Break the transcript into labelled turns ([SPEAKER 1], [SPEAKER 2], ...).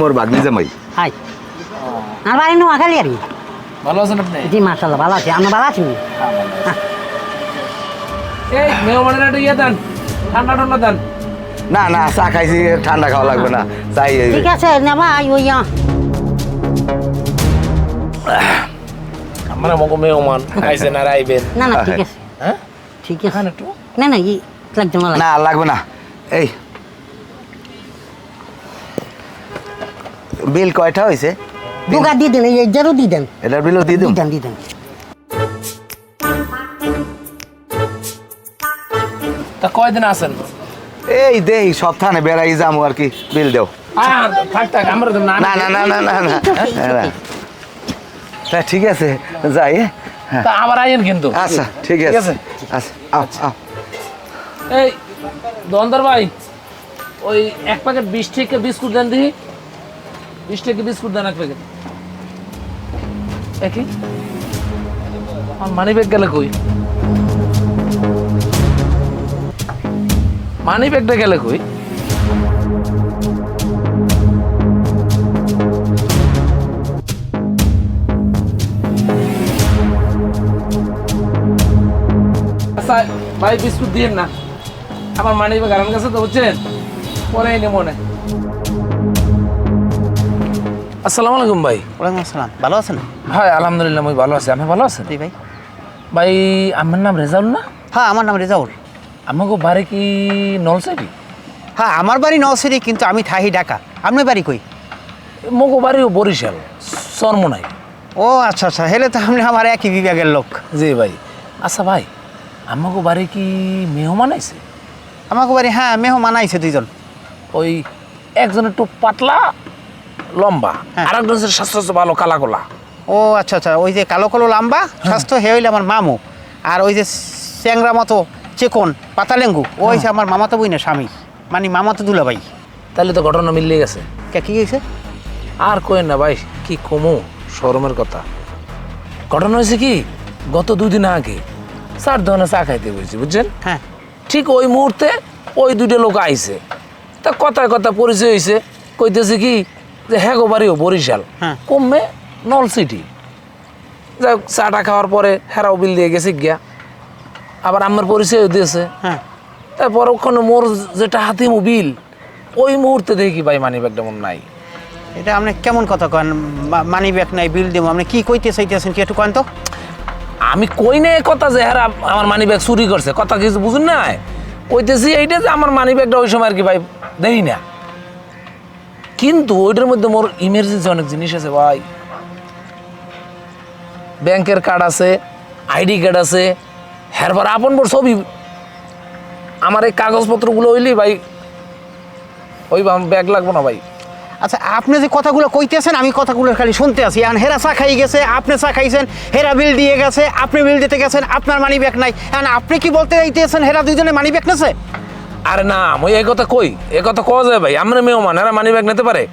[SPEAKER 1] মোর ভাগ্নি জামাই।
[SPEAKER 2] হাই আমার বাড়ি নোয়াখালী আর কি।
[SPEAKER 3] ভালো আছেন আপনি?
[SPEAKER 2] জি মাশাআল্লাহ ভালো আছি। আপনি ভালো আছেন?
[SPEAKER 3] এই মেহমানের একটা ইয়ে দেন, ঠান্ডা ঠান্ডা দেন।
[SPEAKER 1] না না চা খাইছি, ঠান্ডা খাওয়া লাগবে না, চাই।
[SPEAKER 2] ঠিক আছে নেবা ওই
[SPEAKER 3] আমার আমাকে মেহমান আইসেন আর আইবেন।
[SPEAKER 2] না না ঠিক আছে
[SPEAKER 3] হ্যাঁ
[SPEAKER 2] ঠিক আছে।
[SPEAKER 3] খান একটু।
[SPEAKER 2] না না ই লাগবে না
[SPEAKER 1] না লাগবে না। এই বিল কয়টা হয়েছে?
[SPEAKER 2] দুগা দিয়ে দেন, এই জারও দিয়ে দেন।
[SPEAKER 1] এটার বিলও দিয়ে দিন।
[SPEAKER 2] দিয়ে দেন
[SPEAKER 3] তা কয়দিন আছেন?
[SPEAKER 1] এই দেই সপ্তাহে বেড়াই যাবো আর কি, বিল দেও।
[SPEAKER 3] থাক থাক আমরা তো না
[SPEAKER 1] না না না না না না তা ঠিক আছে যাই। হ্যাঁ
[SPEAKER 3] তা আবার আইন কিন্তু।
[SPEAKER 1] আচ্ছা ঠিক আছে আচ্ছা আও আও।
[SPEAKER 3] এই দন্দর ভাই, ওই এক প্যাকেট 20 টাকা বিস্কুট দেন দিই। 20 টাকা বিস্কুট দেন এক প্যাকেট। একই আমার মানি ব্যাগ গেলে কই? মানি ব্যাগটা গেলে কই? আচ্ছা ভাই বিস্কুট দিয়েন না, আমার মানি ব্যাগ আমার কাছে তো বুঝছেন, পরে এনে মনে। আসসালামু আলাইকুম ভাই।
[SPEAKER 2] ওয়ালাইকুম আসসালাম। ভালো আছেন?
[SPEAKER 3] হ্যাঁ আলহামদুলিল্লাহ আমি ভালো আছি। আপনি ভালো আছেন?
[SPEAKER 2] জি ভাই।
[SPEAKER 3] ভাই আমার নাম রেজাউল না?
[SPEAKER 2] হ্যাঁ আমার নাম রেজাউল।
[SPEAKER 3] আমাকে বাড়ি কি নলসাইডি?
[SPEAKER 4] হ্যাঁ আমার বাড়ি নওসিরি, কিন্তু আমি থাহি ঢাকা। আপনার বাড়ি কই?
[SPEAKER 3] মগো বাড়িও বরিশাল, চরমোনাই।
[SPEAKER 4] ও আচ্ছা আচ্ছা, হেলে তো আপনি আমার একই বিভাগের লোক।
[SPEAKER 3] জি ভাই। আচ্ছা ভাই, আমাকে বাড়ি কি মেহমান আইছে?
[SPEAKER 4] আমাকে বাড়ি হ্যাঁ মেহমান আইছে দুইজন।
[SPEAKER 3] ওই একজন একটু পাতলা লম্বা,
[SPEAKER 4] হ্যাঁ।
[SPEAKER 3] আর একজন স্বাস্থ্য ভালো কালা কোলা।
[SPEAKER 4] ও আচ্ছা আচ্ছা, ওই যে কালো কালো লম্বা স্বাস্থ্য হে হইলে আমার মামু। আর ওই যে চ্যাংরা মতো চেকন পাতালেঙ্গু ও হয়েছে আমার মামাতো বই না স্বামী, মানে মামাতো দুলাভাই।
[SPEAKER 3] তাহলে তো ঘটনা মিলিয়ে গেছে।
[SPEAKER 4] কে কি হয়েছে?
[SPEAKER 3] আর কইেন না ভাই, কি কমু শরমের কথা। ঘটনা হয়েছে কি, গত 2 দিন আগে 4 ধরনের চা খাইতে বলছি বুঝছেন।
[SPEAKER 4] হ্যাঁ
[SPEAKER 3] ঠিক ওই মুহূর্তে ওই 2টা লোক আইছে। তা কথায় কথা পরিচয় হয়েছে, কইতেছে কি যে হ্যাঁ গো বাড়িও বরিশাল,
[SPEAKER 4] হ্যাঁ।
[SPEAKER 3] কমবে নল সিটি। যাই হোক চাটা খাওয়ার পরে হেরাও বিল দিয়ে গেছে গিয়া, আবার আমার পরিচয় দিয়েছে।
[SPEAKER 4] হ্যাঁ
[SPEAKER 3] তারপর ওখানে মোর যেটা হাতে মোবিল, ওই মুহূর্তে দেখি ভাই মানি ব্যাগটা মন নাই।
[SPEAKER 4] এটা আপনি কেমন কথা কন? মানি ব্যাগ নাই বিল দেবো, আপনি কি কইতে চাইতেছেন কি একটু কন তো?
[SPEAKER 3] আমি কই না কথা যে হেরা আমার মানি ব্যাগ চুরি করছে, কথা কিছু বুঝুন না। কইতেছি এইটা যে আমার মানি ব্যাগটা ওই সময় আর কি ভাই দেই না, কিন্তু ওইটার মধ্যে মোর ইমার্জেন্সি অনেক জিনিস আছে ভাই। ব্যাংকের কার্ড আছে, আইডি কার্ড আছে, হেরবার আপন বোর ছবি। আমার এই কাগজপত্রগুলো হইলি ভাই ওই ব্যাগ লাগবো না ভাই।
[SPEAKER 4] আচ্ছা আপনি যে কথাগুলো কইতেছেন আমি কথাগুলো খালি শুনতে আছি। এখন হেরা চা খাই গেছে, আপনি চা খাইছেন, হেরা বিল দিয়ে গেছে, আপনি বিল দিতে গেছেন, আপনার মানি ব্যাগ নাই। এখন আপনি কি বলতে চাইতেছেন হেরা দুইজনে মানি ব্যাগ নেছে?
[SPEAKER 3] আরে না, আমি এই কথা কই, এই কথা কওয়া যায় ভাই? আমরা মেহমান, এরা মানি ব্যাগ নিতে পারে?